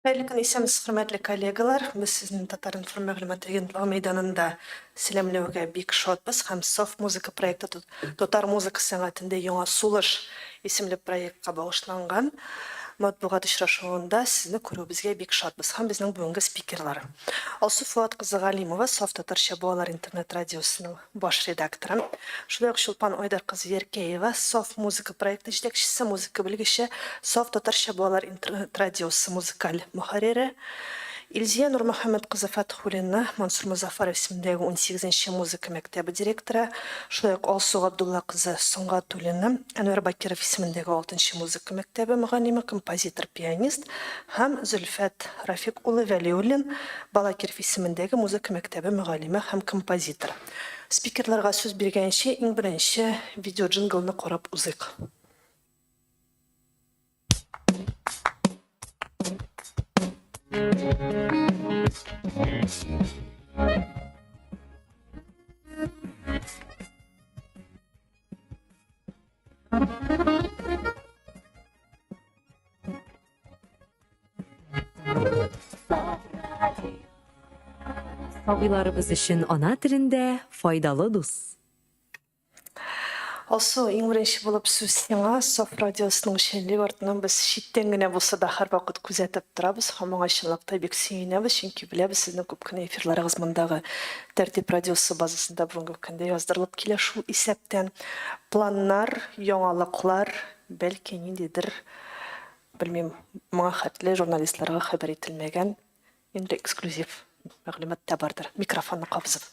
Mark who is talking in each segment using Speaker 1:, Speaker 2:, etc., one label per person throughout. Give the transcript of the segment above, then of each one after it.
Speaker 1: Xayrlı gün isemiz hürmetli kollegalar, biz sizin Tatar Inform Мәгълүмат агентлыгы мейданында сәламләүгә бик шатбыз һәм Софт музыка проекты Татар музыка сәнгатендә яңа сулыш исемле проектка багышланган матбугат очрашуында сезне күрүебезгә бик шатбыз һәм безнең бүгенге спикерлар. Алсу Фуат кызы Галимова, Софт Татарча балалар интернет радиосының баш редакторы. Шулай ук Шулпан Айдар кызы Еркеева, Софт музыка проекты җитәкчесе, музыка белгече, Софт Татарча балалар интернет радиосы музыкаль мөхәррире. Илзия Нурмөхәммәд кызы Фатхуллина, Мансур Музафаров исемендәге 18-нче музыка мәктәбе директоры, шулай ук Алсу Габдулла кызы Соңгатуллина, Әнвәр Бакиров исемендәге 6-нчы музыка мәктәбе мөгаллиме, композитор, пианист һәм Зөлфәт Рафик улы Вәлиуллин, Балакиров исемендәге музыка мәктәбе мөгаллиме һәм композитор. Спикерларга сүз биргәнче, иң беренче видео джинглны карап узыйк.
Speaker 2: Сабыйларыбыз өчен ана телендә файдалы дус.
Speaker 1: Алсу, иң беренче булып сүз сиңа, Софт радиосының шенлек артынан без читтән генә булса да һәрвакыт күзәтеп торабыз һәм аңа чынлыкта бик сөенәбез, чөнки беләбез сезнең күп кенә эфирларыгыз мондагы тәртип радиосы базасында бүгенге көндә яздырылып килә. Шул исәптән планнар, яңалыклар, бәлки ниндидер, белмим, моңа хәтле журналистларга хәбәр ителмәгән, инде эксклюзив мәгълүмат та бардыр. Микрофонны кабызып.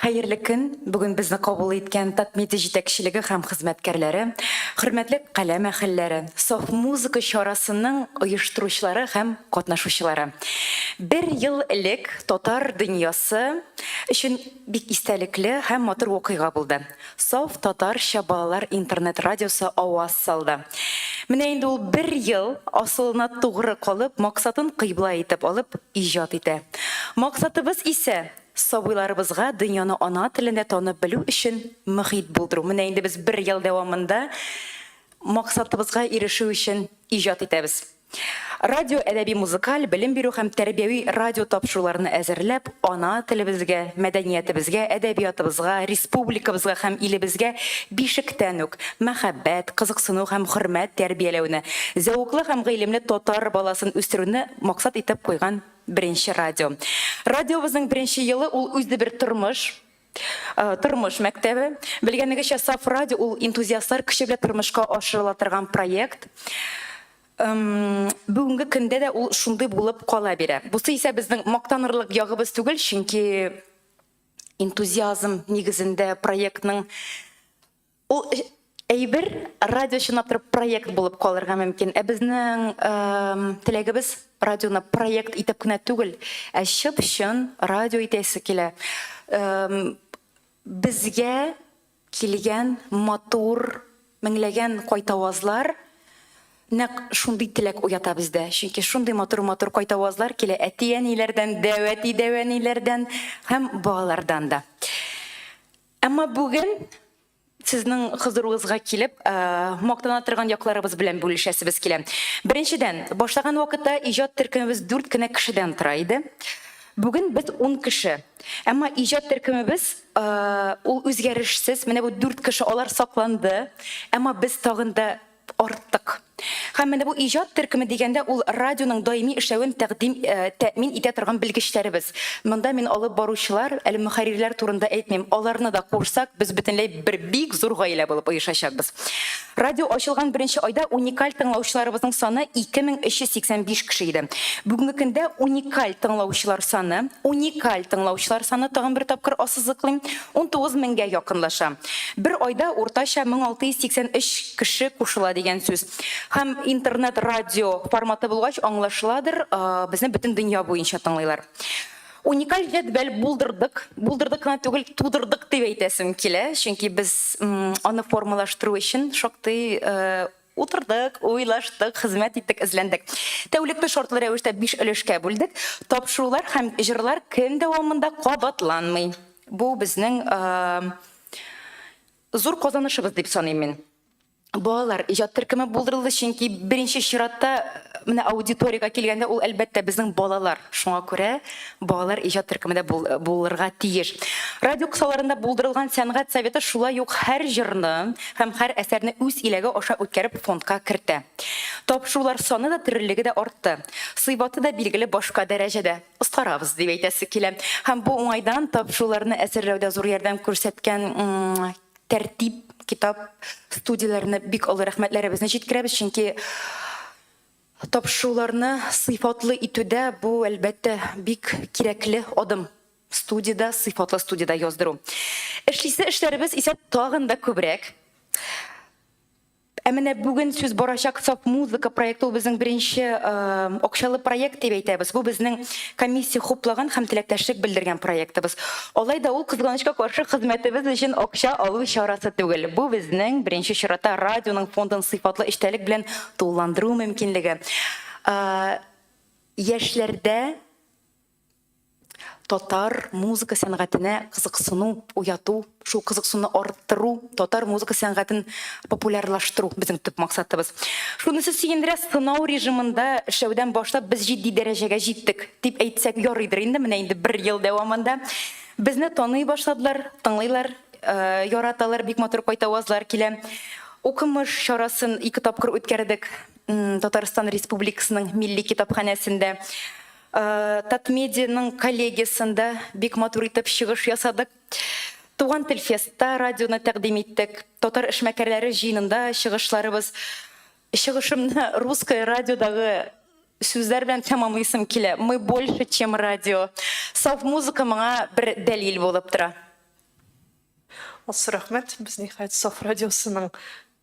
Speaker 3: Хәерле көн, бүген безне кабул иткән Татмеди җитәкчелеге һәм хезмәткәрләре, хөрмәтле каләм әһелләре, Софт музыка чарасының оештыручылары һәм катнашучылары. Бер ел элек татар дөньясы өчен бик истәлекле һәм матур вакыйга булды. Софт Татарча балалар интернет радиосы аваз салды. Менә инде ул бер ел асылына тугры калып, максатын кыйбла итеп алып иҗат итә. Максатыбыз исә сабыйларыбызга дөньяны ана телендә танып белү өчен мөхит булдыру. Менә инде без бер ел дәвамында максатыбызга ирешү өчен иҗат итәбез. Радио әдәби музыкаль белем бирү һәм тәрбияви радио тапшыруларны әзерләп, ана телебезгә, мәдәниятебезгә, әдәбиятыбызга, республикабызга һәм илебезгә бишектән үк мәхәббәт, кызыксыну һәм хөрмәт тәрбияләүне, зәвыклы һәм гыйлемле татар баласын үстерүне максат итеп куйган беренче радио. Радиобызның беренче елы ул үзе бер тормыш мәктәбе. Белгәнегезчә, Софт радио ул энтузиастлар кеше белән тормышка ашырыла торган проект. Бүгенге көндә дә ул шундый булып кала бирә. Бусы исә безнең мактанырлык ягыбыз түгел, чөнки энтузиазм нигезендә проектның ул әйбер радиочынатыр проект булып калырга мөмкин. Безнең теләгебез радионы проект итеп кенә түгел, чын радио итәсе килә. Безгә килгән матур меңләгән кайтавазлар нәк шундый теләк уята бездә. Чөнки шундый матур кайтавазлар килә әти-әниләрдән, дәвәти-дәвәниләрдән һәм балалардан да. Әмма бүген сезнең хозурыгызга килеп, мактана торган якларыбыз белән бүлешәсебез килә. Беренчедән, башлаган вакытта иҗат төркемебез 4 кенә кешедән тора иде. Бүген без 10 кеше. Әмма иҗат төркемебез ул үзгәрешсез, менә бу 4 кеше алар сакланды, әмма без тагын да арттык. Һәм менә бу иҗат төркеме дигәндә ул радионың даими эшләвен тәэмин итә торган белгечләребез. Монда мин алып баручылар, әле мөхәррирләр турында әйтмим, аларны да курсак, без бөтенләй бер бик зур гаилә булып оешачакбыз. Радио ачылган беренче айда уникаль тыңлаучыларыбызның саны 2385 кеше иде. Бүгенге көндә уникаль тыңлаучылар саны тагын бер тапкыр ассызыклыйм, 19 меңгә якынлаша. Бер айда уртача 1683 кеше кушыла дигән сүз. Һәм интернет радио форматы булгач аңлашыладыр, безне бөтен дөнья буенча тыңлыйлар. Уникаль җәдвәл булдырдык кына түгел, тудырдык дип әйтәсем килә, чөнки без аны формалаштыру өчен шактый утырдык, уйлаштык, хезмәт иттек, эзләндек. Тәүлекне шартлы рәвештә 5 өлешкә бүлдек. Тапшырулар һәм җырлар көн дәвамында кабатланмый. Бу безнең зур казанышыбыз дип саныйм мин. Балалар иҗат төркеме булдырылды, чөнки беренче чиратта менә аудиторияга килгәндә ул әлбәттә безнең балалар. Шуңа күрә балалар иҗат төркемендә булырга тиеш. Радио кысаларында булдырылган сәнгать советы шулай ук һәр җырны һәм һәр әсәрне үз иләге аша үткәреп фондка кертә. Тапшырулар саны да терелеге дә артты. Сыйфаты да билгеле башка дәрәҗәдә. Остарабыз дип әйтәсе килә. Һәм бу уңайдан тапшыруларны әсәрләүдә зур ярдәм күрсәткән тәртип китап студияләренә бик олы рәхмәтләребезне җиткерәбез, чөнки тапшыруларны сыйфатлы итүдә бу әлбәттә бик кирәкле адым. Студияда, сыйфатлы студияда яздыру. Эшлисе эшләребез исә тагын да күбрәк. Әмінә бүген сүз барачак Саф музыка проекты ул безнең беренче акчалы проект дип әйтәбез. Бу безнең комиссия хуплаган һәм теләктәшлек белдергән проектыбыз. Алайда ул кызганычка каршы хезмәтебез өчен акча алу чарасы түгел. Бу безнең беренче чиратта радионың фондын сыйфатлы эчтәлек белән тулыландыру мөмкинлеге. Яшьләрдә татар музыка сәнгатенә кызыксыну уяту, шул кызыксыну арттыру, татар музыка сәнгатен популярлаштыру безнең төп максатыбыз. Шунысы сөендерә, сынау режимында эшләүдән башлап без җитди дәрәҗәгә җиттек дип әйтсәк ярыйдыр инде, менә инде 1 ел дәвамында безне таный башладылар, тыңлыйлар, яраталар, бик матур кайтавазлар килә. Укымыш чарасын 2 тапкыр үткәрдек Татарстан Республикасының милли китапханәсендә. Татмедианың коллегиясында бик матур итеп чыгыш ясадык. Туган тел фестта радионы тәкъдим иттек. Татар эшмәкәрләре җыенында чыгышларыбыз. Чыгышымны русское радиодагы сүзләр белән тәмамлыйсым килә. Мы больше, чем радио. Саф музыка моңа бер дәлил булып тора.
Speaker 1: Осы рәхмәт, без ниһаять Саф радиосының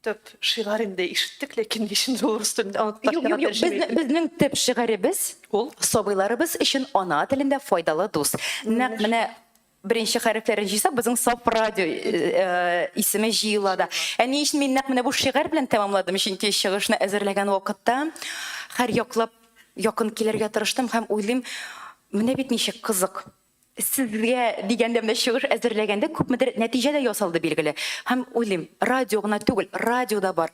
Speaker 1: төп шигарын да ишеттек, ләкин ничек ул рус телендә
Speaker 3: Безнең төп шигарыбыз ул сабыйларыбыз өчен ана телендә файдалы дус. Нәкъ менә беренче хәрефләрен җыйсак, безнең Саф радио исеме җыела да. Әни өчен мин нәкъ менә бу шигар белән тәмамладым, чөнки чыгышны әзерләгән вакытта һәр яклап якын килергә тырыштым һәм уйлыйм, менә бит ничек кызык. Сезгә дигәндә менә чыгыш әзерләгәндә күпмедер нәтиҗә дә ясалды билгеле. Һәм уйлыйм, радио гына түгел, радио да бар.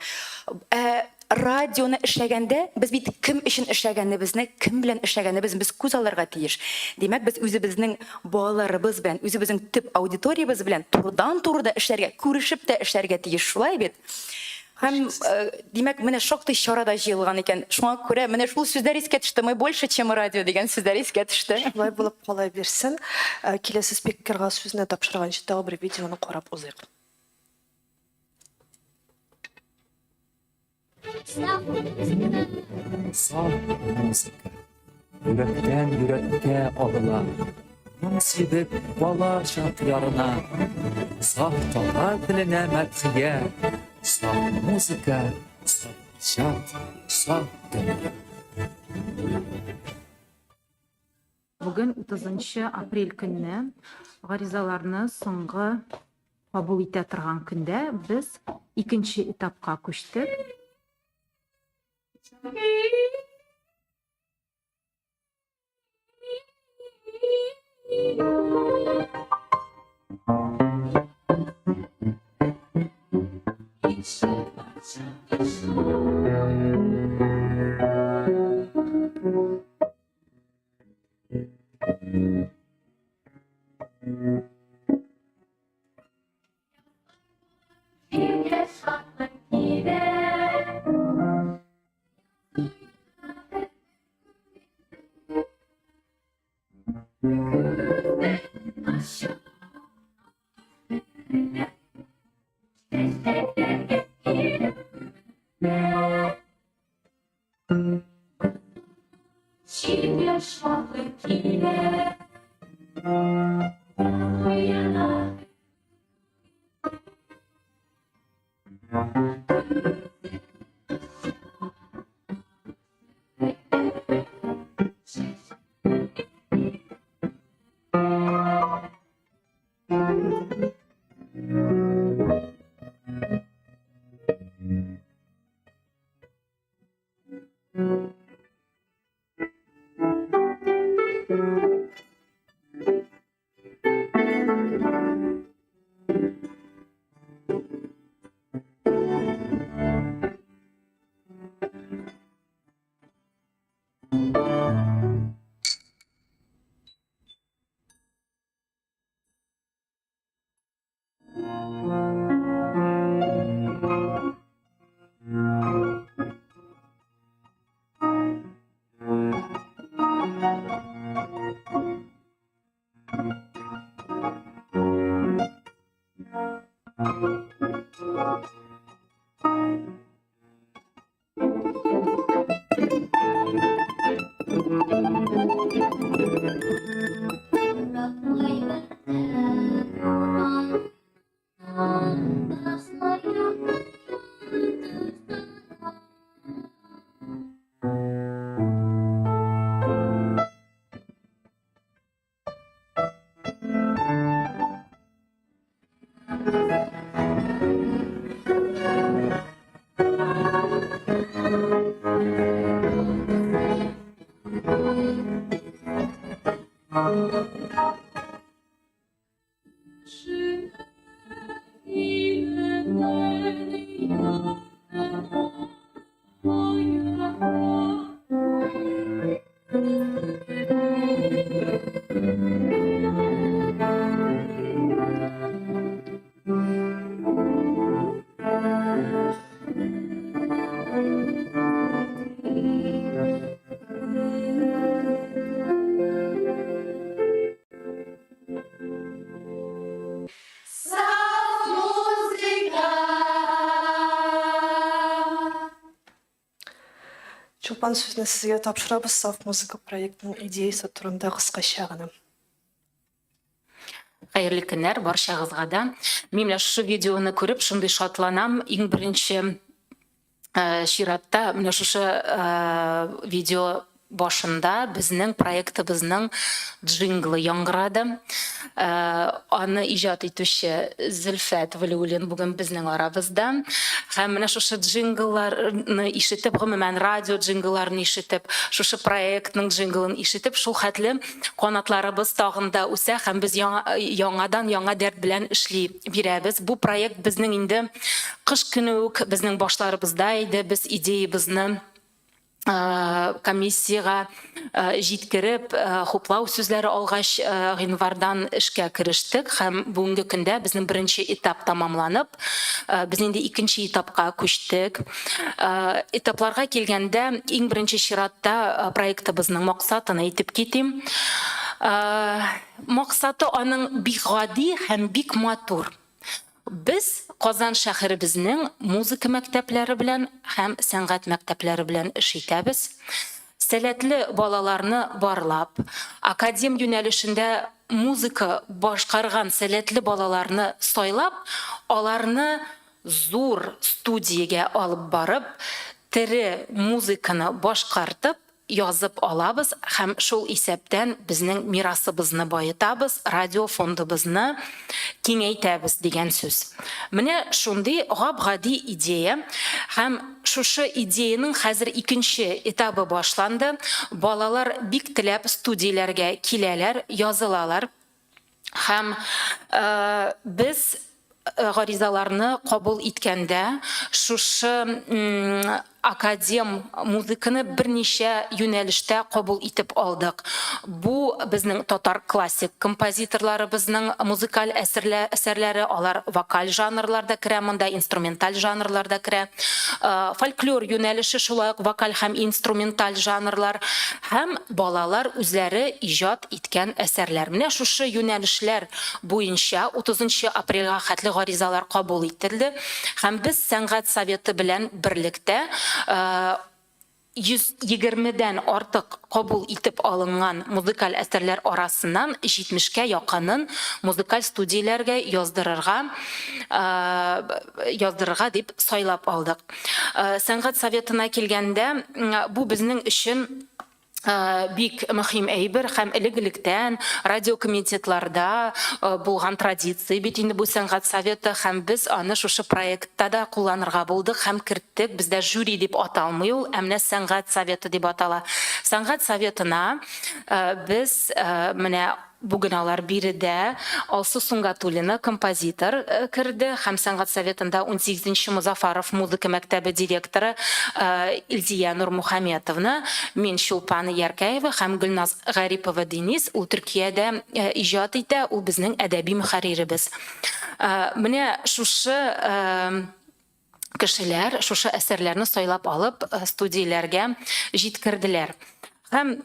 Speaker 3: Радионы эшләгәндә без бит кем өчен эшләгәнебезне, кем белән эшләгәнебезне без күз алырга тиеш. Димәк, без үзебезнең балаларыбыз белән, үзебезнең төп аудиториябыз белән турыдан-турыда эшләргә, күрешеп тә эшләргә тиеш, шулай бит. Һәм димәк, менә шактый чарада җыелган икән. Шуңа күрә менә шул сүзләр искә төште. Мы больше, чем радио дигән сүзләр искә төште.
Speaker 1: Шулай булып кала бирсен. Киләсе спикерга сүзне тапшырганчы тагы бер видеоны карап узыйк.
Speaker 4: Saf muzika, yürekten yürekke alınan, Mümsidip bala şartlarına, Saf tatar diline merthiye, Saf muzika, saf şart, saf dünya.
Speaker 5: Бүген 30 апрель көнне гаризаларны соңгы кабул итә торган көндә без икенче этапка күчтек.
Speaker 1: Чулпан, сөзні сізге тапшырабыз саф музыка проектінің идеясы турында кыскача гына.
Speaker 6: Хайырлы көннәр барчагызга да. Мин менә шу видеоны күреп шундый шатланам. Иң беренче чиратта менә шушы видео башында безнең проектыбызның джинглы яңгырады. Аны иҗат итүче Зөлфәт Вәлиуллин бүген безнең арабызда. Һәм менә шушы джинглларны ишетеп, гомумән радио джинглларын ишетеп, шушы проектның джинглын ишетеп, шул хәтле канатларыбыз тагын да үсә һәм без яңадан яңа дәрт белән эшли бирәбез. Бу проект безнең инде кыш көне үк безнең башларыбызда иде. Без идеябызны комиссияга җиткереп, хуплау сүзләре алгач, гыйнвардан эшкә керештек һәм бүгенге көндә безнең беренче этап тамамланып, без инде икенче этапка күчтек. Этапларга килгәндә, иң беренче чиратта проектыбызның максатын әйтеп китим. Максаты аның бик гади һәм бик матур. Biz Казан шәһәребезнең музыка мәктәпләре белән һәм сәнгать мәктәпләре белән эш итәбез. Сәләтле балаларны барлап, академ юнәлешендә музыка башкарган сәләтле балаларны сайлап, аларны зур студиягә алып барып, тере музыканы башкартып, язып алабыз һәм шул исәптән безнең мирасыбызны баетабыз, радио фондыбызны киңәйтәбез дигән сүз. Менә шундый гап-гади идея һәм шушы идеяның хәзер икенче этабы башланды. Балалар бик теләп студияләргә киләләр, язылалар һәм без гаризаларны кабул иткәндә шушы академ музыканы берничә юнәлештә кабул итеп алдык. Бу безнең татар классик композиторларыбызның музыкаль әсәрләре, алар вокаль жанрларда керә, монда инструменталь жанрларда керә. Фольклор юнәлеше шулай ук вокаль һәм инструменталь жанрлар һәм балалар үзләре иҗат иткән әсәрләр. Менә шушы юнәлешләр буенча 30 апрельгә хәтле гаризалар кабул ителде һәм без сәнгать советы белән берлектә 120дән артык кабул итеп алынган музыкаль әсәрләр арасыннан 70кә якынын музыкаль студияләргә яздырырга дип сайлап алдык. Сәнгать советына килгәндә, бу безнең өчен бик мөһим әйбер һәм элек-электән радиокомитетларда булган традиция бит инде бу сәнгать советы һәм без аны шушы проектта да кулланырга булдык һәм керттек. Бездә жюри дип аталмый ул, әмма сәнгать советы дип атала. Сәнгать советына без менә бүген алар биредә Алсу Сунгатуллина композитор керде һәм сәнгать советында 18нче Музафаров музыка мәктәбе директоры Илдия Нурмухаметовна, мин Чулпан Яркаева һәм Гөлназ Гарипова Денис, ул Төркиядә иҗат итә, ул безнең әдәби мөхәрриребез. Менә шушы кешеләр шушы әсәрләрне сайлап алып студияләргә җиткерделәр. Һәм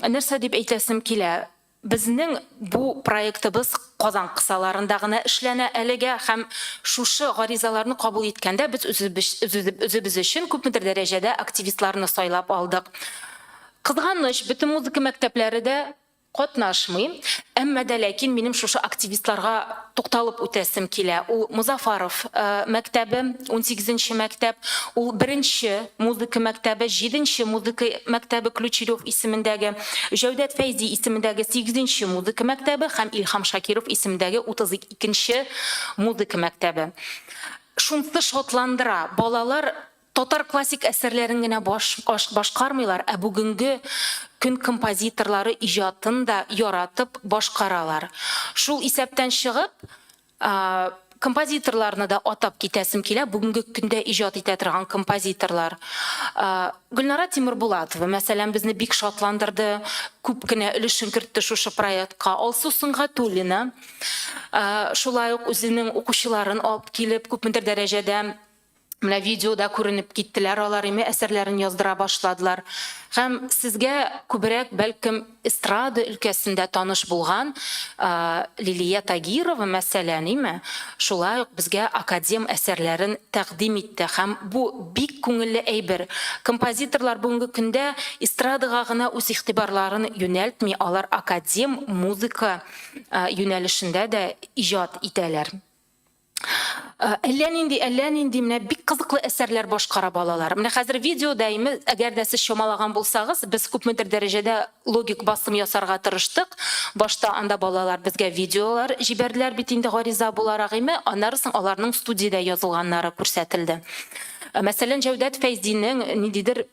Speaker 6: нәрсә дип әйтәсем килә? Безнең бу проектыбыз Казан кысаларында гына эшләнә әлегә һәм шушы гаризаларны кабул иткәндә без үзебез өчен күпмедер дәрәҗәдә активистларны сайлап алдык. Кызганыч, бөтен музыка мәктәпләре дә катнашмый, әмма дә ләкин минем шушы активистларга тукталып үтәсем килә. Ул Музафаров мәктәбе, 18нче мәктәп, ул беренче музыка мәктәбе, 7нче музыка мәктәбе Ключерев исемендәге, Җәүдәт Фәйзи исемендәге 8нче музыка мәктәбе һәм Илһам Шакиров исемендәге 32нче музыка мәктәбе. Шунсы шатландыра. Балалар татар классик әсәрләрен генә башкармыйлар, ә бүгенге көн композиторлары иҗатын да яратып башкаралар. Шул исәптән чыгып, композиторларны да атап китәсем килә, бүгенге көндә иҗат итә торган композиторлар. Гөлнара Тимербулатова, мәсәлән, безне бик шатландырды, күп кенә өлешен кертте шушы проектка. Алсу Менә видеода күренеп киттеләр алар име, әсәрләрен яздыра башладылар. Һәм сезгә күбрәк бәлкем эстрада өлкәсендә таныш булган Лилия Тагирова мәсәлән име, шулай ук безгә академ әсәрләрен тәкъдим итте. Һәм бу бик күңелле әйбер. Композиторлар бүгенге көндә эстрадага гына үз игътибарларын юнәлтми, алар академ музыка юнәлешендә дә иҗат итәләр. Әллә нинди менә бик кызыклы әсәрләр башкара балалар. Менә хәзер видеода име, әгәр дә сез чамалаган булсагыз, без күпмедер дәрәҗәдә логик басым ясарга тырыштык. Башта анда балалар безгә видеолар җибәрделәр бит инде гариза буларак име, аннары соң аларның студиядә язылганнары күрсәтелде. Мәсәлән, Җәүдәт Фәйзинең ниндидер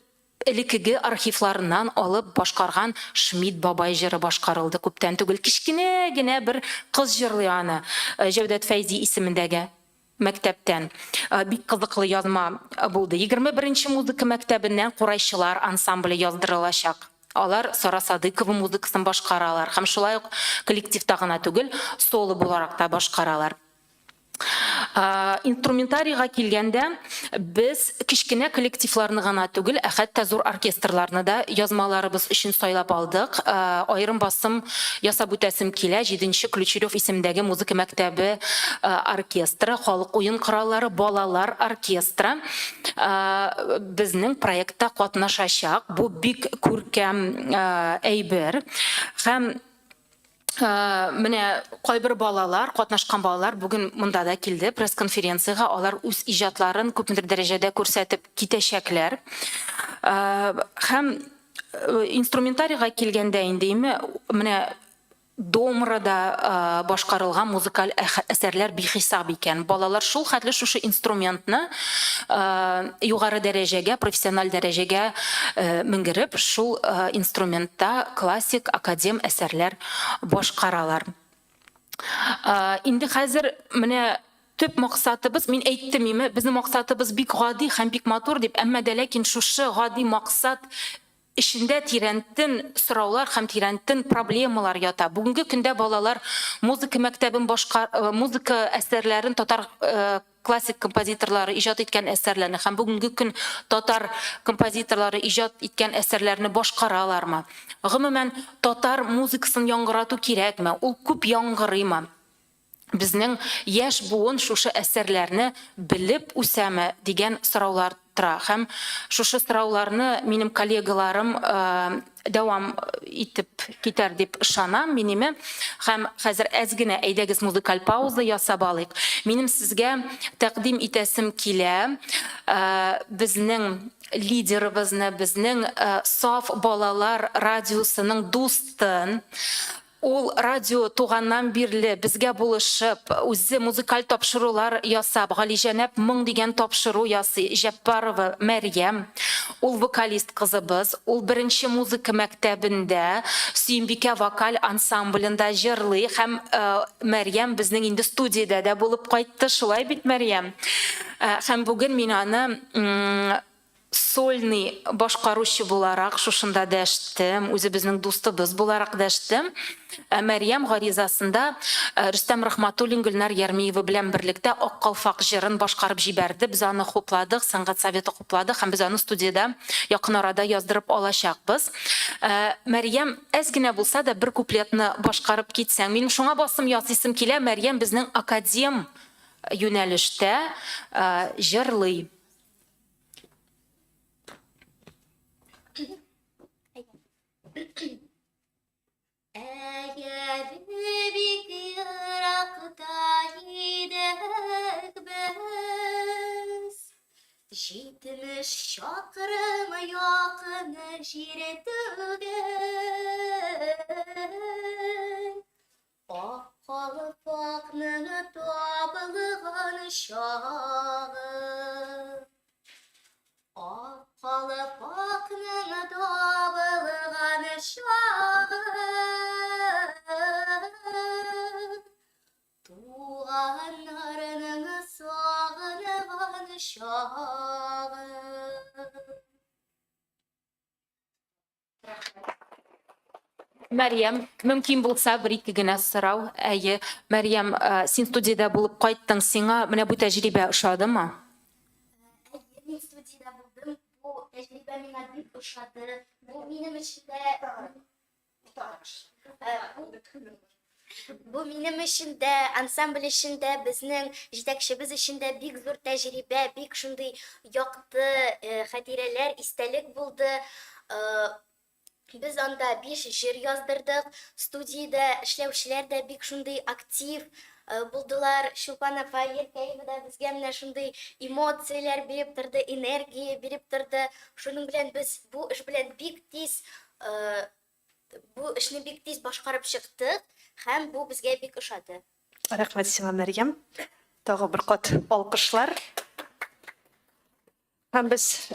Speaker 6: элекеге архивларыннан алып башкарган Шмидт бабай җыры башкарылды күптән түгел. Кичкенә генә бер кыз җырлый аны Җәүдәт Фәйзи исемендәге мәктәптән. Бик кызыклы язма булды. 21-нче музыка мәктәбеннән курайчылар ансамбле яздырылачак. Алар Сара Садыкова музыкасын башкаралар. Һәм шулай ук коллективта гына түгел, соло буларак та башкаралар. Инструментарийга килгәндә без кичкенә коллективларны гына түгел, хәтта зур оркестрларны да язмаларыбыз өчен сайлап алдык. Аерым басым ясап үтәсем килә 7-нче Ключерев исемендәге музыка мәктәбе оркестры, халык уен кораллары балалар оркестры безнең проектта катнашачак. Бу бик күркәм әйбер. Һәм менә кайбер балалар, катнашкан балалар бүген монда да килде пресс-конференцияга, алар үз иҗатларын күпмедер дәрәҗәдә күрсәтеп китәчәкләр. Һәм инструментарийга килгәндә инде менә домрада башкарылган музыкаль әсәрләр бихисап икән. Балалар шул хәтле шушы инструментны югары дәрәҗәгә, профессиональ дәрәҗәгә менгереп, шул инструментта классик академ әсәрләр башкаралар. Инде хәзер менә төп максатыбыз, мин әйттем име, безнең максатыбыз бик гади һәм бик матур дип, әмма дә ләкин шушы гади максат Ишендә тирәнтен сораулар һәм тирәнтен проблемалар ята. Бүгенге көндә балалар музыка мәктәбен музыка әсәрләрен татар классик композиторлары иҗат иткән әсәрләрне һәм бүгенге көн татар композиторлары иҗат иткән әсәрләрне башкаралармы? Гомумән татар музыкасын яңгырату кирәкме? Ул күп яңгырыймы? Безнең яшь буын шушы әсәрләрне белеп үсәме дигән сораулар тора. Һәм шушы сорауларны минем коллегаларым дәвам итеп китәр дип ышанам минеме. Һәм хәзер әз генә әйдәгез музыкаль пауза ясап алыйк. Минем сезгә тәкъдим итәсем килә безнең лидерыбызны, безнең Саф балалар радиосының дустын. Ул радио туганнан бирле безгә булышып, үзе музыкаль тапшырулар ясап, Галиҗәнәп 1000 дигән тапшыру ясый, Җәппарова Мәрьям. Ул вокалист кызыбыз, ул 1-нче музыка мәктәбендә Сөембикә вокаль ансамблендә җырлый һәм Мәрьям безнең инде студиядә дә булып кайтты, шулай бит Мәрьям. Һәм бүген мин аны сольный башкаручы буларак шушында дәштем, үзе безнең дустыбыз буларак дәштем. Мәрьям гаризасында Рөстәм Рахматуллин, Гөлнар Ярмиева белән берлектә Ак калфак җырын башкарып җибәрде. Без аны хупладык, сәнгать советы хуплады һәм без аны студиядә якын арада яздырып алачакбыз. Мәрьям әз генә булса да бер куплетны башкарып китсәң, мин шуңа басым ясыйсым килә. Мәрьям безнең академ юнәлештә җырлый.
Speaker 7: Eğer bir Irak'ta gidek biz 70 çakırım yakın jire tügen Ak kalpakның табылған şağı Ak kalpakның табылған şağı Туғаннарының сағынған шағы.
Speaker 6: Мәрьям, мөмкин булса бер-ике генә сорау. Әйе, Мәрьям, син студиядә булып кайттың, сиңа менә бу тәҗрибә ошадымы?
Speaker 7: миңа бик ошады. Бу минем өчен дә Бу минем өчен дә, ансамбль өчен дә, безнең җитәкчебез өчен дә бик зур тәҗрибә, бик шундый якты хатирәләр, истәлек булды. Без анда 5 җыр яздырдык. Студиядә эшләүчеләр дә бик шундый актив булдылар. Чулпан апа, Еркәева да безгә менә шундый эмоцияләр биреп торды, энергия биреп торды. Шуның белән без бу эш белән бик тиз башкарып чыктык һәм бу безгә бик ошады.
Speaker 1: Рәхмәт сиңа, Мәрьям. Тагы бер кат алкышлар. Һәм без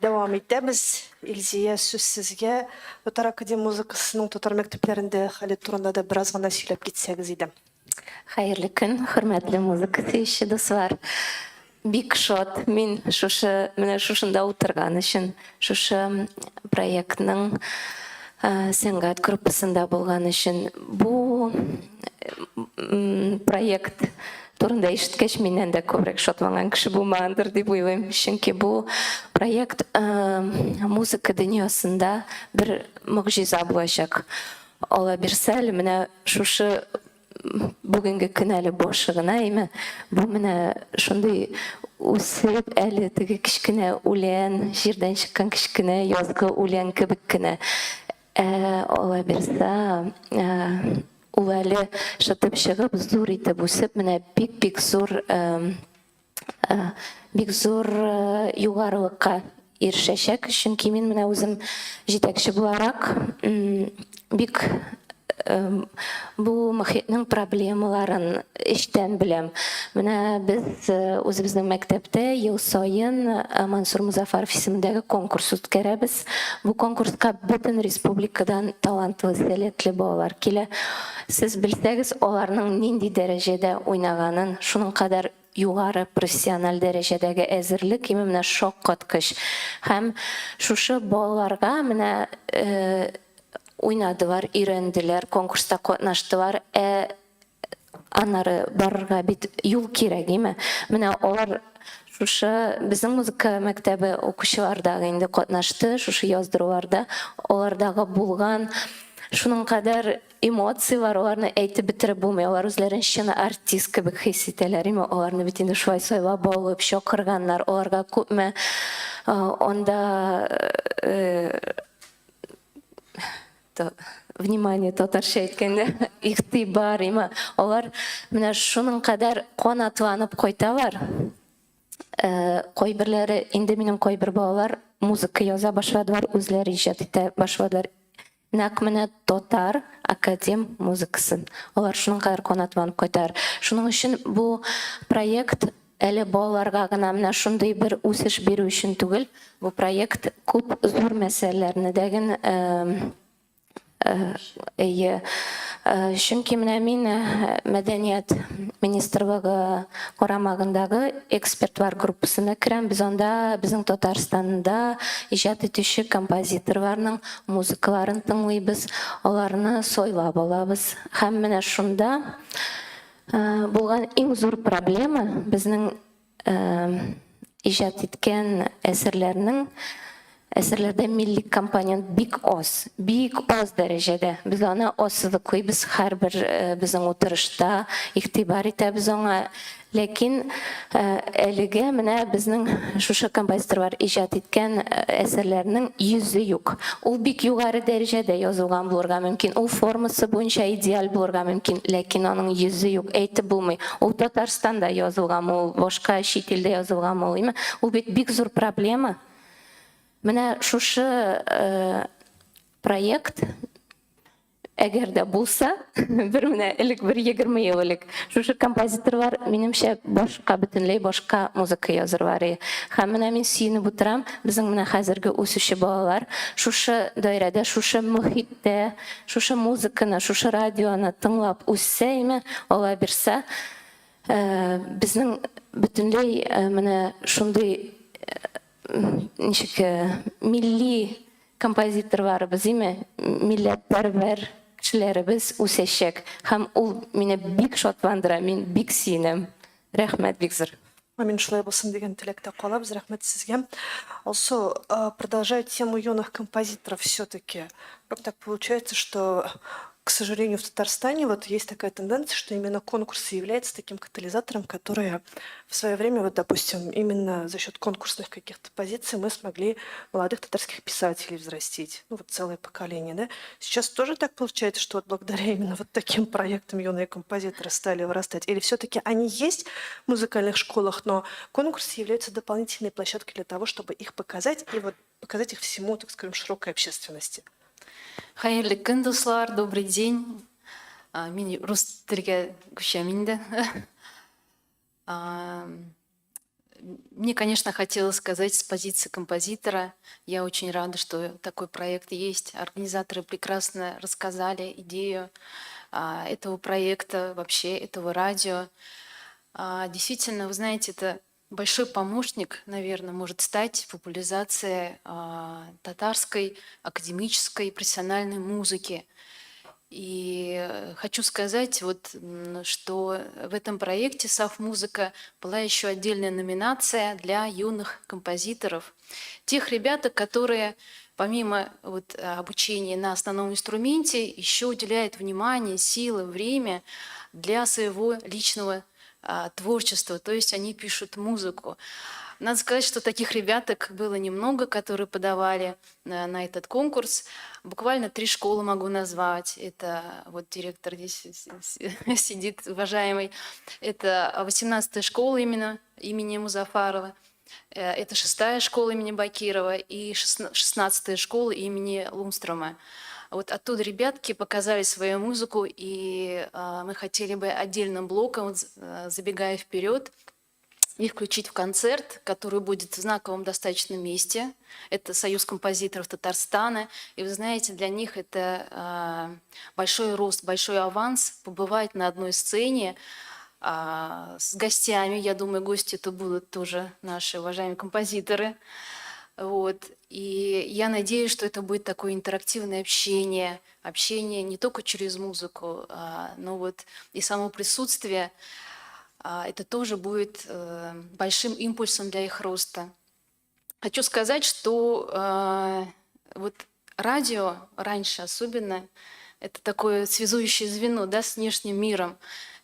Speaker 1: дәвам итәбез. Илзия, сүз сезгә. Татар академия музыкасының татар мәктәпләрендә хәле турында да бераз гына сөйләп китсәгез иде.
Speaker 8: Хәерле көн, хөрмәтле музыка сөюче дуслар. Бик шат мин менә шушында утырган өчен, шушы проектның сәнгать группасында булган өчен. Бу проект турында ишеткәч, миннән дә күбрәк шатланган кеше булмагандыр дип уйлыйм. Чөнки бу проект музыка дөньясында бер могҗиза булачак. Ала бирсә, менә шушы бүгенге көн әле башы гына, бу менә шундый үсеп, әле теге кичкенә үлән, җирдән чыккан кичкенә язгы үлән кебек кенә ала бирсә, ул әле шытып чыгып, зур итеп үсеп, менә бик зур югарылыкка ирешәчәк. Чөнки мин менә үзем җитәкче буларак бик бу мөхитнең проблемаларын эчтән беләм. Менә без үзебезнең мәктәптә ел сайын Мансур Музафаров исемендәге конкурс үткәрәбез. Бу конкурска бөтен республикадан талантлы, сәләтле балалар килә. Сез белсәгез, аларның нинди дәрәҗәдә уйнаганын, шуның кадәр югары профессиональ дәрәҗәдәге әзерлек менә шаккаткыч. Һәм шушы балаларга менә уйнадылар, өйрәнделәр, конкурста катнаштылар. Аннары барырга бит юл кирәк, Менә алар шушы безнең музыка мәктәбе укучылардагы инде катнашты, шушы яздыруларда, алардагы булган шуның кадәр эмоциялар, аларны әйтеп бетереп булмый. Алар үзләрен чын артист кебек хис итәләр, аларны бит инде шулай сайлап алып, чакырганнар, аларга күпме анда внимание, татарча әйткәндә, игътибар, алар менә шуның кадәр канатланып кайталар. Кайберләре, инде минем кайбер балалар музыка яза башладылар, үзләре иҗат итә башладылар. Нәкъ менә татар академ музыкасын. Алар шуның кадәр канатланып кайталар. Шуның өчен бу проект әле балаларга гына менә шундый бер үсеш бирү өчен түгел, бу проект күп зур мәсьәләләрне дәген чөнки менә мин мәдәният министрлыгы карамагындагы экспертлар группасына керәм. Без анда безнең Татарстанда иҗат итүче композиторларның музыкаларын тыңлыйбыз, аларны сайлап алабыз. Һәм менә шунда булган иң зур проблема безнең иҗат иткән әсәрләрдә милли компонент бик аз дәрәҗәдә. Без аны ассызыклыйбыз, һәрбер безнең утырышта игътибар итәбез аңа. Ләкин әлегә менә безнең шушы композиторлар иҗат иткән әсәрләрнең йөзе юк. Ул бик югары дәрәҗәдә язылган булырга мөмкин, ул формасы буенча идеаль булырга мөмкин, ләкин аның йөзе юк, әйтеп булмый. Ул Татарстанда язылган, ул башка чит илдә язылган, ул бик зур проблема. Менә шушы проект әгәр дә булса, бер 20 ел элек, шушы композиторлар минемчә бөтенләй башка музыка язырлар. Һәм менә мин сөенеп утырам, безнең менә хәзерге үсүче балалар шушы даирәдә, шушы мөхиттә, шушы музыканы, шушы радионы тыңлап үссә, ала бирсә, безнең бөтенләй менә шундый милли композиторларыбыз, милләтпәрвәр кешеләребез үсәчәк. Һәм ул мине бик шатландыра, мин бик сөенәм. Рәхмәт, бик зур.
Speaker 1: Амин шулай болсын деген тілекте қалабыз. Рахмет сізге. Also, продолжая тему юных композиторов все-таки, как так получается, что, к сожалению, в Татарстане вот есть такая тенденция, что именно конкурсы являются таким катализатором, который в свое время, вот, допустим, именно за счет конкурсных каких-то позиций мы смогли молодых татарских писателей взрастить. Ну, вот целое поколение, да? Сейчас тоже так получается, что вот благодаря именно вот таким проектам юные композиторы стали вырастать? Или все-таки они есть в музыкальных школах, но конкурсы являются дополнительной площадкой для того, чтобы их показать и вот показать их всему, так скажем, широкой общественности?
Speaker 6: Хайырлы күн, дуслар, добрый день. Мен рус тілге көшемін де. Мне, конечно, хотелось сказать с позиции композитора. Я очень рада, что такой проект есть. Организаторы прекрасно рассказали идею этого проекта, вообще этого радио. Действительно, вы знаете, это большой помощник, наверное, может стать популяризация татарской академической профессиональной музыки. И хочу сказать, вот, что в этом проекте «Саф-музыка» была еще отдельная номинация для юных композиторов. Тех ребят, которые помимо вот, обучения на основном инструменте еще уделяют внимание, силы, время для своего личного творчества, то есть они пишут музыку. Надо сказать, что таких ребяток было немного, которые подавали на этот конкурс. Буквально 3 школы могу назвать. Это вот директор здесь сидит, уважаемый. Это 18-я школа имени Музафарова. Это 6-я школа имени Бакирова и 16-я школа имени Лумстрома. Вот оттуда ребятки показали свою музыку, и мы хотели бы отдельным блоком, забегая вперед, их включить в концерт, который будет в знаковом достаточно месте. Это Союз композиторов Татарстана. И вы знаете, для них это большой рост, большой аванс побывать на одной сцене с гостями. Я думаю, гости это будут тоже наши уважаемые композиторы. Вот. И я надеюсь, что это будет такое интерактивное общение не только через музыку, но вот и само присутствие. Это тоже будет большим импульсом для их роста. Хочу сказать, что вот радио раньше особенно это такое связующее звено, да, с внешним миром.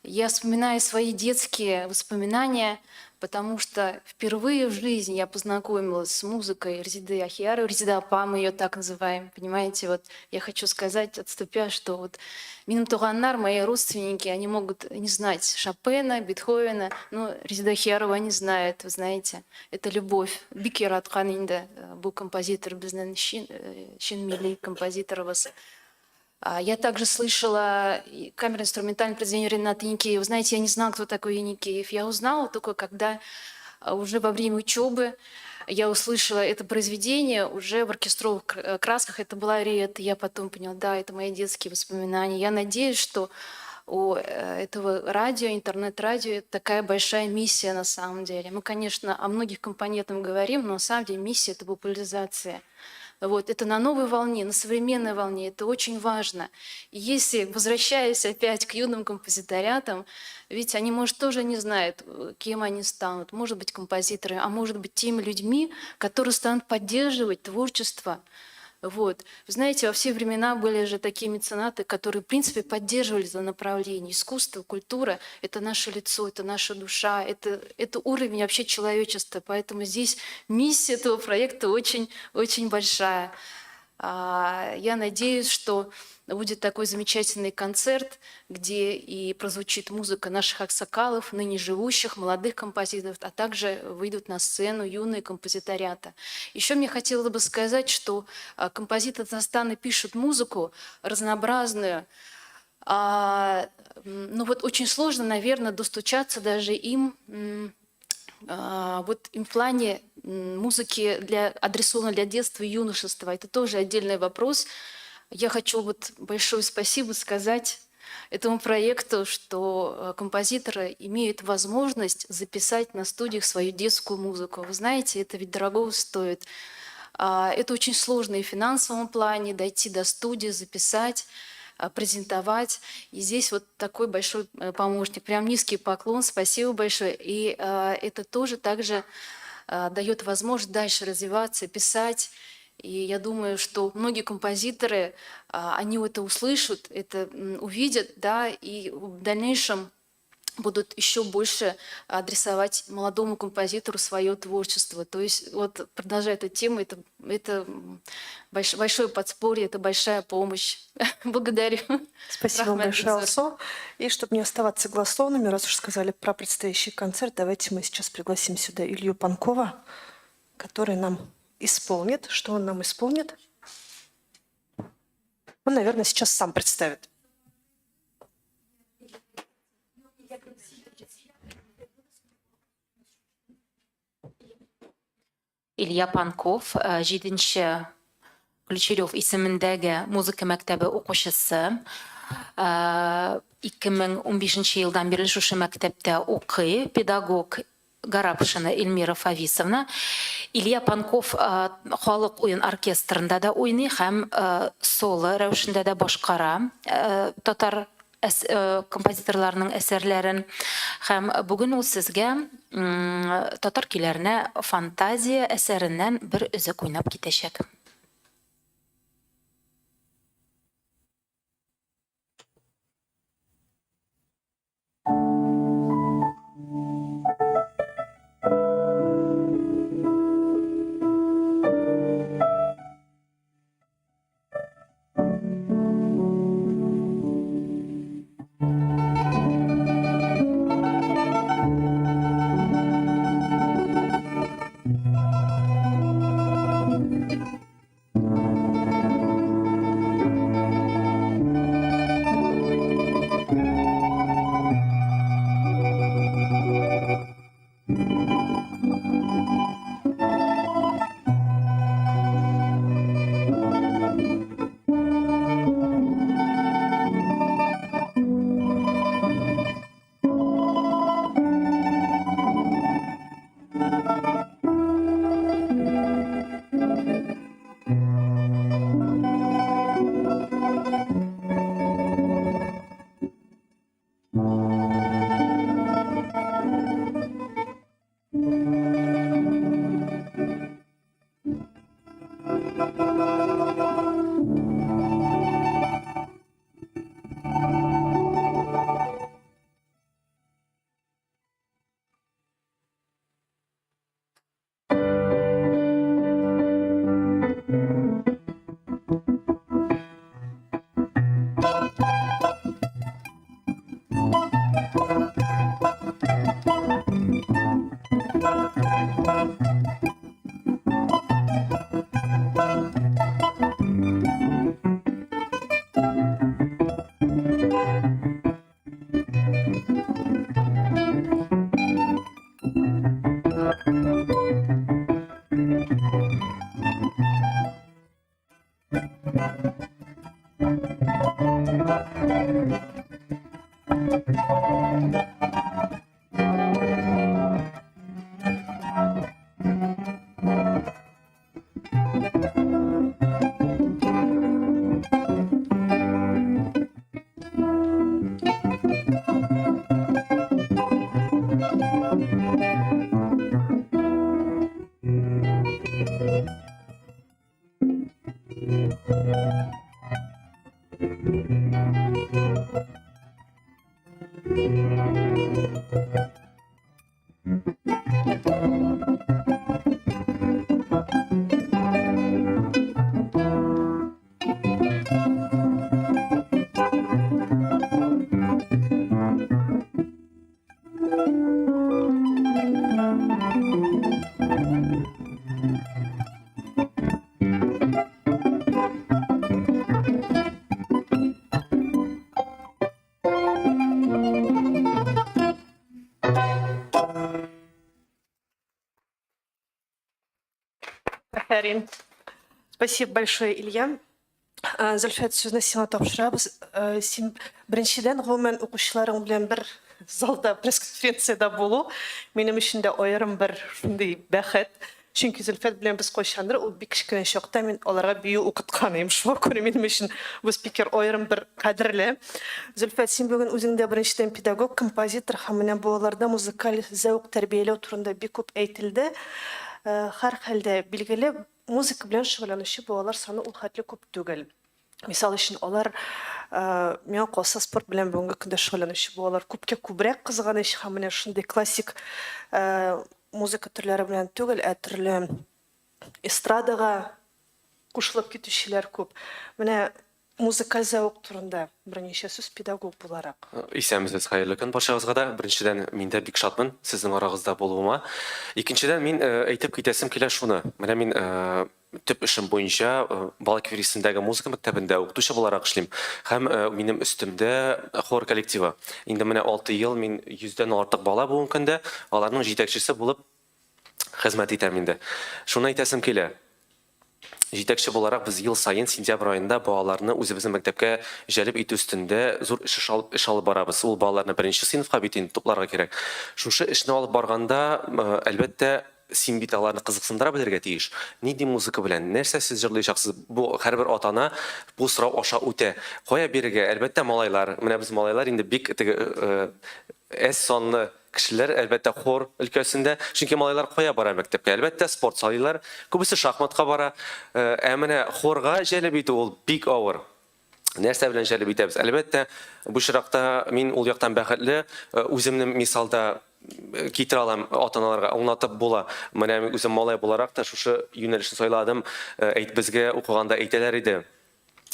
Speaker 6: Я вспоминаю свои детские воспоминания, потому что впервые в жизни я познакомилась с музыкой Резиды Ахияры, Резида Апа, мы ее так называем, понимаете, вот я хочу сказать, отступя, что вот миним туганнар, мои родственники, они могут не знать Шопена, Бетховена, но Резида Ахиярова они знают, вы знаете, это любовь. Бикер Атканинда был композитор, безнен шин милли композитор вас. Я также слышала камерно-инструментальное произведение Рената Еникеева. Знаете, я не знала, кто такой Еникеев. Я узнала только, когда уже во время учебы я услышала это произведение уже в оркестровых красках. Это была Риет. Я потом поняла, да, это мои детские воспоминания. Я надеюсь, что у этого радио, интернет-радио, такая большая миссия на самом деле. Мы, конечно, о многих компонентах говорим, но на самом деле миссия – это популяризация. Вот, это на новой волне, на современной волне, это очень важно. И если, возвращаясь опять к юным композиторятам, ведь они, может, тоже не знают, кем они станут, может быть, композиторы, а может быть, теми людьми, которые станут поддерживать творчество. Вот. Вы знаете, во все времена были же такие меценаты, которые, в принципе, поддерживали это направление. Искусство, культура – это наше лицо, это наша душа, это уровень вообще человечества. Поэтому здесь миссия этого проекта очень, очень большая. Я надеюсь, что будет такой замечательный концерт, где и прозвучит музыка наших аксакалов, ныне живущих, молодых композиторов, а также выйдут на сцену юные композиторята. Еще мне хотелось бы сказать, что композиторы Татарстана пишут музыку разнообразную. Ну вот очень сложно, наверное, достучаться даже им вот в плане музыки адресованной для детства и юношества. Это тоже отдельный вопрос. Я хочу вот большое спасибо сказать этому проекту, что композиторы имеют возможность записать на студиях свою детскую музыку. Вы знаете, это ведь дорого стоит. Это очень сложно и в финансовом плане, дойти до студии, записать. презентовать. И здесь вот такой большой помощник. Прям низкий поклон, спасибо большое. И это тоже также дает возможность дальше развиваться, писать. И я думаю, что многие композиторы, они это услышат, это увидят, да, и в дальнейшем будут еще больше адресовать молодому композитору свое творчество. То есть вот продолжая эту тему, это большое подспорье, это большая помощь. Благодарю.
Speaker 1: Спасибо вам
Speaker 6: Рахмет,
Speaker 1: большое,
Speaker 6: Гульзор.
Speaker 1: Алсу. И чтобы не оставаться голословными, раз уж сказали про предстоящий концерт, давайте мы сейчас пригласим сюда Илью Панкова, который нам исполнит. Что он нам исполнит? Он, наверное, сейчас сам представит.
Speaker 6: Илья Панков, 7-нче Ключерев исемендәге музыка мәктәбе укучысы. 2015 елдан бирле шушы мәктәптә укый, педагог Гарапшина Эльмира Фависовна. Илья Панков халык уен оркестрында да уйный һәм соло рәвешендә дә башкара татар композиторларның әсәрләрен. Һәм бүген ул сезгә татар көйләренә фантазия әсәреннән бер өзек уйнап китәчәк.
Speaker 1: Спасибо большое, Илья. Зөлфәт сүзне сиңа тапшырабыз. Син беренчедән гомумән укучыларың белән бер залда пресс-конференцияда булу минем өчен дә аерым бер шундый бәхет. Чөнки Зөлфәт белән без кайчандыр ул бик кечкенә чакта мин аларга бию укытканым. Шуңа күрә минем өчен бу спикер аерым бер кадерле. Зөлфәт, син бүген үзеңдә беренчедән педагог, композитор һәм менә балаларда музыкаль зәвык тәрбияләү турында бик күп әйтелде. Һәр хәлдә билгеле музыка белән шөгыльләнүче балалар саны ул хәтле күп түгел. Мисал өчен алар миңа калса спорт белән бүгенге көндә шөгыльләнүче балалар күпкә күбрәк кызганыч һәм менә шундый классик музыка төрләре белән түгел, төрле эстрадага кушылып китүчеләр күп. Менә музыкаль зәвык турында берничә сүз педагог буларак.
Speaker 9: Исәнмесез, хәерле көн барчагызга да. Беренчедән, мин дә бик шатмын сезнең арагызда булуыма. Икенчедән, мин әйтеп китәсем килә шуны. Менә мин төп эшем буенча бала кирисендәге музыка мәктәбендә укытучы буларак эшлим. Һәм минем өстемдә хор коллективы. Инде менә 6 ел мин 100дән артык бала бүгенге көндә аларның җитәкчесе булып хезмәт итәм инде. Шуны әйтәсем килә. Җитәкче буларак без ел сайын сентябрь аенда балаларны үзебезнең мәктәпкә җәлеп итү үстендә зур эш алып барабыз. Ул балаларны беренче сыйныфка бит инде тупларга кирәк. Шушы эшне алып барганда, әлбәттә, син бит аларны кызыксындыра белергә тиеш. Нинди музыка белән, нәрсә сез җырлыйчаксыз? Бу һәрбер атана бу сорау аша үтә. Кая бирергә? Әлбәттә, малайлар. Менә без малайлар инде бик сонлы кешеләр, әлбәттә, хор өлкәсендә. Чөнки малайлар кая бара мәктәпкә? Әлбәттә, спорт салыйлар. Күбесе шахматка бара. Менә хорга җәлеп итү ул бик авыр. Нәрсә белән җәлеп итәбез? Әлбәттә, бу чиракта мин ул яктан бәхетле, үземне мисалда китерә алам ата-аналарга, аңлатып була. Менә мин үзем малай буларак та шушы юнәлешне сайладым. Әйт безгә укыганда әйтәләр иде.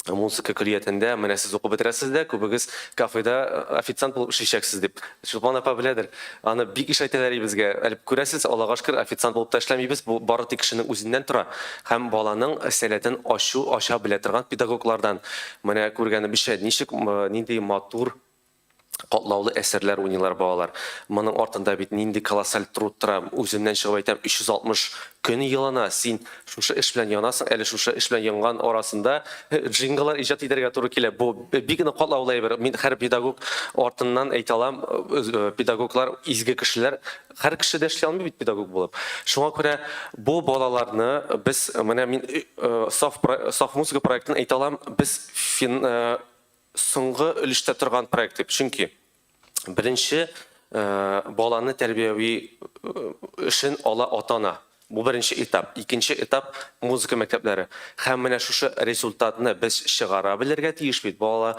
Speaker 9: Музыка көллиятендә менә сез укып бетерәсез дә, күбегез кафеда официант булып эшләячәксез дип. Чулпан апа беләдер. Аны бик иш әйтәләр безгә. Әлбәттә, күрәсез, Аллага шөкер, официант булып та эшләмибез. Бу бары тик кешенең үзеннән тора. Һәм баланың сәләтен аша белә торган педагоглардан. Менә күргәнебезчә, ничек нинди матур катлаулы әсәрләр уйныйлар балалар. Моның артында бит нинди колоссаль труд тора. Үземнән чыгып әйтәм, 360 көн елына син шушы эш белән янасың, әле шушы эш белән янган арасында джинглар иҗат итәргә туры килә. Бу бик катлаулы әйбер. Мин һәр педагог артыннан әйтә алам, педагоглар изге кешеләр, һәр кеше дә эшли алмый бит педагог булып. Шуңа күрә бу балаларны без менә мин саф музыка проектын әйтә алам, без соңгы өлештә торган проект дип. Чөнки беренче баланы тәрбияви эшен ала ата-ана. Бу беренче этап. Икенче этап музыка мәктәпләре. Һәм менә шушы результатны без чыгара белергә тиеш бит. Бала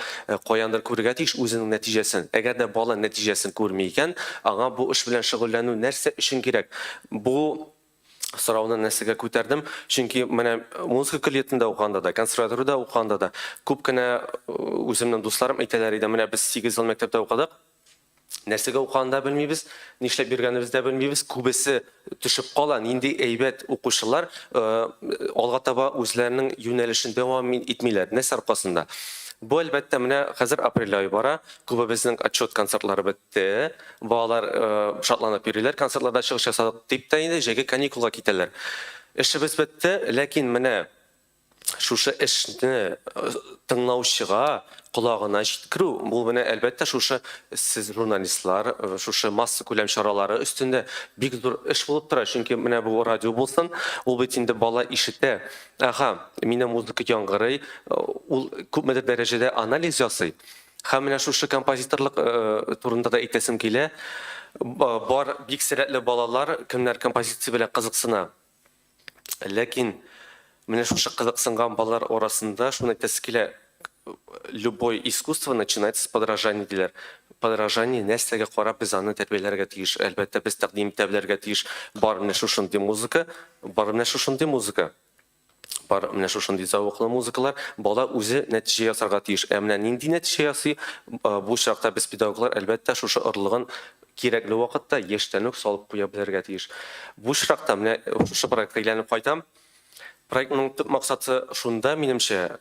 Speaker 9: каяндыр күрергә тиеш үзенең нәтиҗәсен. Әгәр дә бала нәтиҗәсен күрми икән, аңа бу эш белән шөгыльләнү нәрсә өчен кирәк? Бу сорауны нәрсәгә күтәрдем? Чөнки менә музыка коллективында укганда да, консерваториядә укганда да күп кенә үземнең дусларым әйтәләр иде, менә без 8 ел мәктәптә укыдык. Нәрсәгә укганда белмибез, нишләп биргәнебездә белмибез. Күбесе төшеп кала, нинди әйбәт укучылар алга таба үзләренең юнәлешен дәвам итмиләр. Нәрсә аркасында? Бу әлбәттә менә хәзер апрель ае бара, күбебезнең отчет концертлары бетте. Балалар шатланып йөриләр, концертларда чыгыш ясадык дип тә инде җәйге каникулга китәләр. Эшебез бетте, ләкин менә шушы эшне тыңлаучыга колагына җиткерү, бу менә әлбәттә шушы сез журналистлар, шушы масса күләм чаралары өстендә бик зур эш булып тора. Чөнки менә бу радио булсын, ул бит инде бала ишетә. Минем музыка яңгырый, ул күпмедер дәрәҗәдә анализ ясый. Һәм менә шушы композиторлык турында да әйтәсем килә. Бар бик сәләтле балалар, кемнәр композиция белән кызыксына. Ләкин менә шушы кызыксынган балалар арасында шуны әйтәсе килә. Любое искусство начинается с подражания диләр. Подражание нәрсәгә карап без аны тәрбияләргә тиеш. Әлбәттә, без тәкъдим итәләргә тиеш. Бар менә шушындый музыка, бар менә шушындый музыка. Бар менә шушындый зәвыклы музыкалар, бала үзе нәтиҗә ясарга тиеш. Менә нинди нәтиҗә ясый? Бу чакта без педагоглар әлбәттә шушы орлыгын кирәкле вакытта яшьтән үк салып куя белергә тиеш. Бу чакта менә шушы проектка әйләнеп кайтам. Проектның төп максаты шунда, минемчә,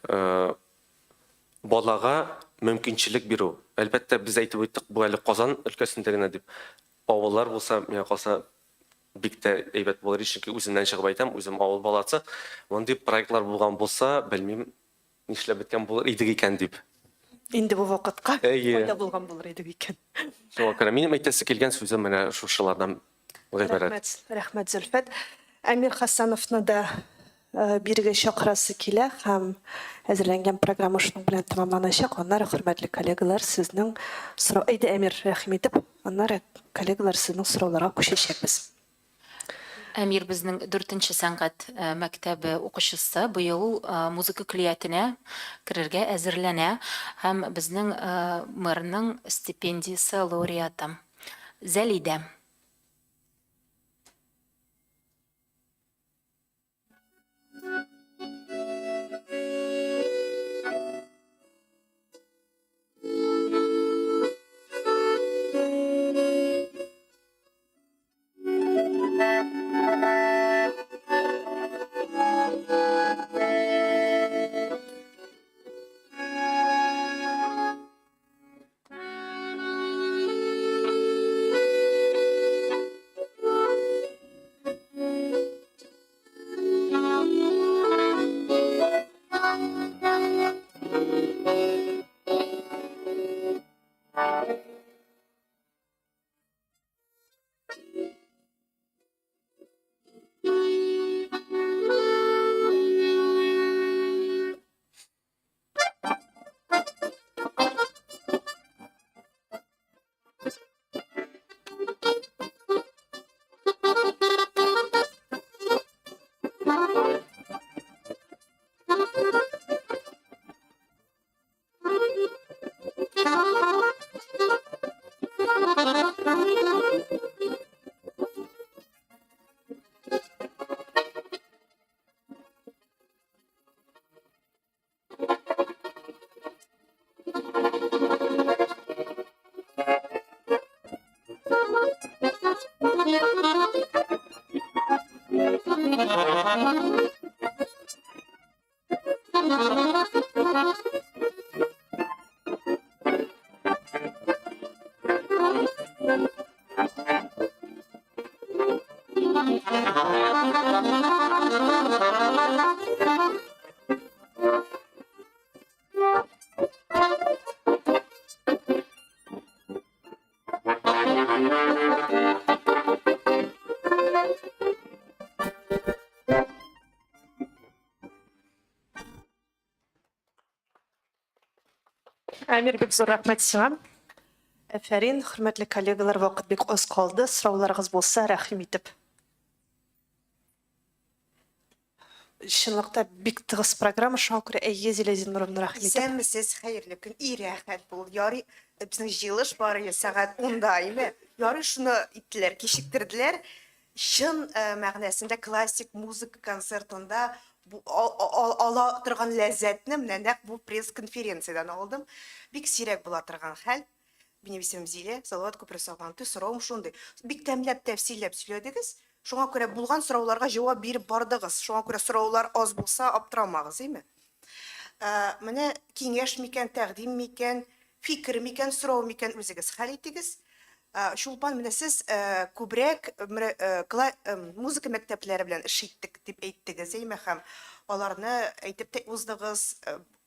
Speaker 9: балага мөмкинчелек бирү. Әлбәттә, без әйтеп үттек, бу әле Казан өлкәсендә генә дип. Авыллар булса, миңа калса бик тә әйбәт булыр, чөнки үземнән чыгып әйтәм, үзем авыл баласы. Мондый проектлар булган булса, белмим, нишләп беткән булыр идек икән дип.
Speaker 1: Инде бу вакытка кайда булган булыр идек икән.
Speaker 9: Шуңа күрә минем әйтәсе килгән сүзем менә шушылардан гыйбарәт.
Speaker 1: Рәхмәт, Зөлфәт. Әмир Хасановны да бирге чакырасы килә һәм әзерләнгән программа шуның белән тәмамланачак. Аннары, хөрмәтле коллегалар, сезнең сорау әйдә, Әмир, рәхим итеп, аннары коллегалар сезнең сорауларга күчәчәкбез.
Speaker 6: Әмир безнең 4-нче сәнгать мәктәбе укучысы быел музыка клиятенә керергә әзерләнә һәм безнең мэрның стипендиясе лауреаты Зәлидә.
Speaker 1: Әмир, бик зур рәхмәт сиңа. Әфәрин, хөрмәтле коллегалар, вакыт бик аз калды. Сорауларыгыз булса, рәхим итеп. Чынлыкта бик тыгыз программа, шуңа күрә әйе, Зиләзин Нуровна, рәхим итеп.
Speaker 10: Исәнмесез, хәерле көн. И рәхәт бул. Ярый, безнең җыелыш бары сәгать 10-да име. Ярый, шуны иттеләр, кичектерделәр. Чын мәгънәсендә классик музыка концертында бу ала торган ләззәтне менә нәкъ бу пресс-конференциядан алдым. Бик сирәк була торган хәл. Минем исемем Зилә, Салават Күпресаган. Сораум шундый. Бик тәмләп, тәфсилләп сөйләдегез. Шуңа күрә булган сорауларга җавап биреп бардыгыз. Шуңа күрә сораулар аз булса, аптырамагыз, име? Менә киңәш микән, тәкъдим микән, фикер микән, сорау микән үзегез хәл итегез. Шулпан, менә сез күбрәк музыка мәктәпләре белән эш иттек дип әйттегез, име? Һәм аларны әйтеп тә уздыгыз,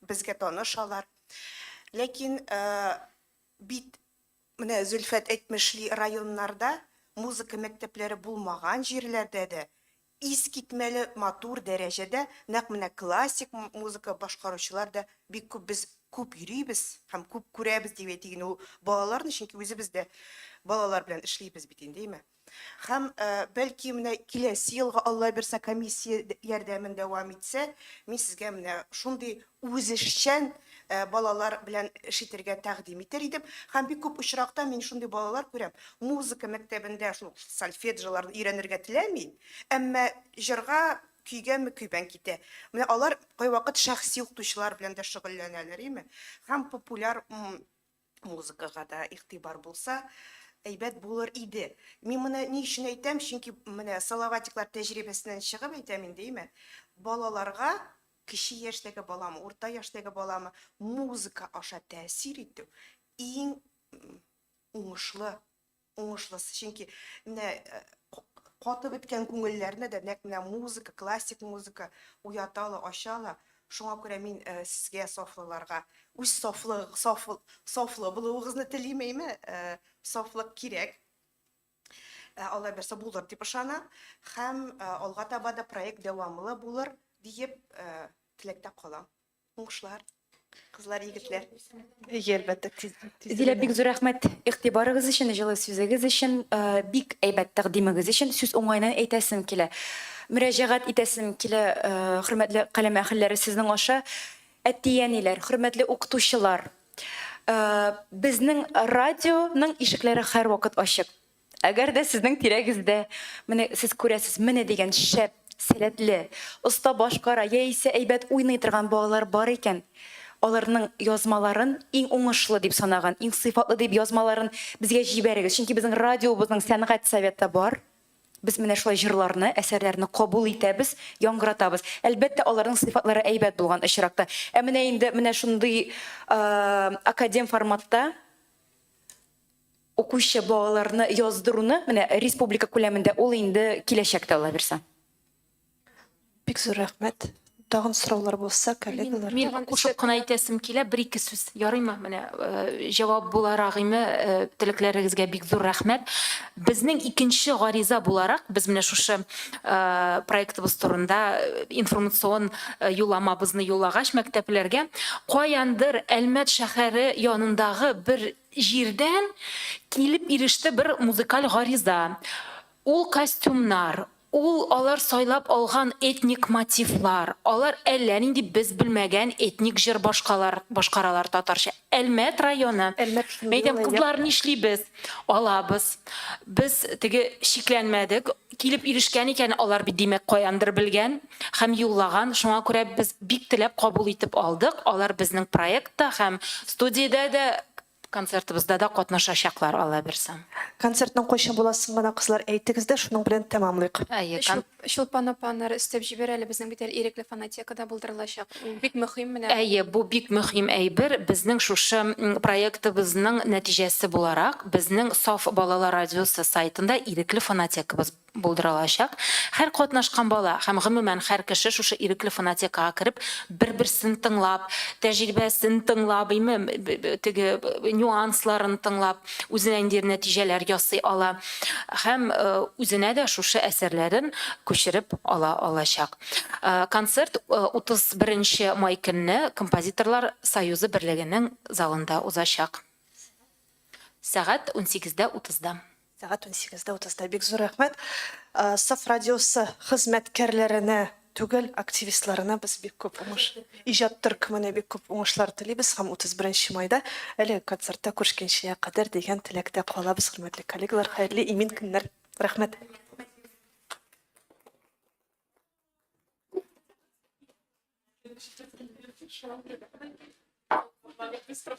Speaker 10: безгә танышалар. Ләкин бит менә Зөлфәт әйтмешли районнарда музыка мәктәпләре булмаган җирләрдә дә искитмәле матур дәрәҗәдә нәкъ менә классик музыка башкаручылар да бик күп, без күп йөрибез һәм күп күрәбез дип әйтегез. Ул балаларны, чөнки үзебез дә балалар белән эшлибез бит инде, име? Һәм бәлки менә киләсе елга Алла бирсә комиссия ярдәмен дәвам итсә, мин сезгә менә шундый үзешчән балалар белән эш итәргә тәкъдим итер идем. Һәм бик күп очракта мин шундый балалар күрәм. Музыка мәктәбендә шул сольфеджиоларны өйрәнергә теләми, әмма җырга, көйгәме көйбән китә. Менә алар кайвакыт шәхси укытучылар белән дә шөгыльләнәләр, име? Һәм популяр музыкага да игътибар булса, әйбәт булыр иде. Мин моны ни өчен әйтәм? Чөнки менә Салаватиклар тәҗрибәсеннән чыгып әйтәм инде, име? Балаларга, кече яшьтәге баламы, урта яшьтәге баламы музыка аша тәэсир итү иң уңышлысы. Чөнки менә катып беткән күңелләрне дә нәкъ менә музыка, классик музыка уяталы, ачалы. Шуңа күрә мин сезгә сафлыларга үз сафлы булуыгызны телим, әйме? Сафлык кирәк. Алла берсе булыр дип ышана һәм алга таба да проект дәвамлы булыр диеп теләктә калам. Уңышлар, кызлар, егетләр.
Speaker 1: Әлбәттә,
Speaker 3: Дилә, бик зур рәхмәт игътибарыгыз өчен, җылы сүзегез өчен, бик әйбәт тәкъдимегез өчен. Сүз уңайдан әйтәсем килә. Мөрәҗәгать итәсем килә, хөрмәтле каләм әһелләре, сезнең аша. Әтияниләр, хөрмәтле укытучылар. Безнең радионың ишекләре һәр вакыт ачык. Әгәр дә сезнең тирәгездә, менә сез күрәсез, менә дигән шәп, сәләтле, оста башкара, яисә әйбәт уйный торган балалар бар икән, аларның язмаларын иң уңышлы дип санаган, иң сыйфатлы дип язмаларын безгә җибәрегез. Чөнки безнең радиобызның сәнгать советы бар. Без менә шулай җырларны, әсәрләрне кабул итәбез, яңгыратабыз. Әлбәттә, аларның сыйфатлары әйбәт булган очракта. Менә инде менә шундый академ форматта укучы балаларны яздыруны, менә республика күләмендә ул инде киләчәктә ала бирсә.
Speaker 1: Бик зур рәхмәт. Тагын сораулар булса, коллегалар.
Speaker 6: Мин кушып кына әйтәсем килә, бер-ике сүз ярыймы? Менә җавап буларак име, телекләрегезгә бик зур рәхмәт. Безнең икенче гариза буларак, без менә шушы проектыбыз турында информацион юлламабызны юллагач мәктәпләргә, каяндыр Әлмәт шәһәре янындагы бер җирдән килеп иреште бер музыкаль гариза. Ул костюмнар, ул алар сайлап алган этник мотивлар, алар әллә нинди без белмәгән этник җыр башкаралар татарча. Әлмәт районы. Мәйтәм, кызлар нишлибез? Алабыз. Без теге шикләнмәдек. Килеп ирешкән икән, алар бит димәк каяндыр белгән һәм юллаган. Шуңа күрә без бик теләп кабул итеп алдык. Алар безнең проектта һәм студиядә дә концертыбызда да катнашачаклар, Алла берсә.
Speaker 1: Концертның кайчан буласын гына кызлар әйтегез дә, шуның белән тәмамлыйк.
Speaker 11: Шулпан апалар өстәп җибәр әле, безнең бит ирекле фонотекада булдырылачак. Бик мөһим менә.
Speaker 6: Бу бик мөһим әйбер. Безнең шушы проектыбызның нәтиҗәсе буларак, безнең Саф балалар радиосы сайтында ирекле фонотекабыз булдырылачак. Һәр катнашкан бала һәм гомумән һәр кеше шушы ирекле фонотекага кирип, бер-берсен тыңлап, тәҗрибәсен тыңлап, теге нюансларын тыңлап, үзенә инде нәтиҗәләр ясый ала һәм үзенә дә шушы әсәрләрен күчереп алачак. Концерт 31 май көнне Композиторлар союзы берлегенең залында узачак. Сәгать 18:30-да.
Speaker 1: Сәгать 18:30-да. Бик зур рәхмәт. Саф радиосы хезмәткәрләренә түгел, активистларына без бик күп уңыш, иҗат төркеменә бик күп уңышлар телибез һәм 31 майда әле концертта күршкәнчегә кадәр дигән теләктә калабыз, хөрмәтле коллегалар. Хәерле имин көннәр. Рәхмәт. Быстро.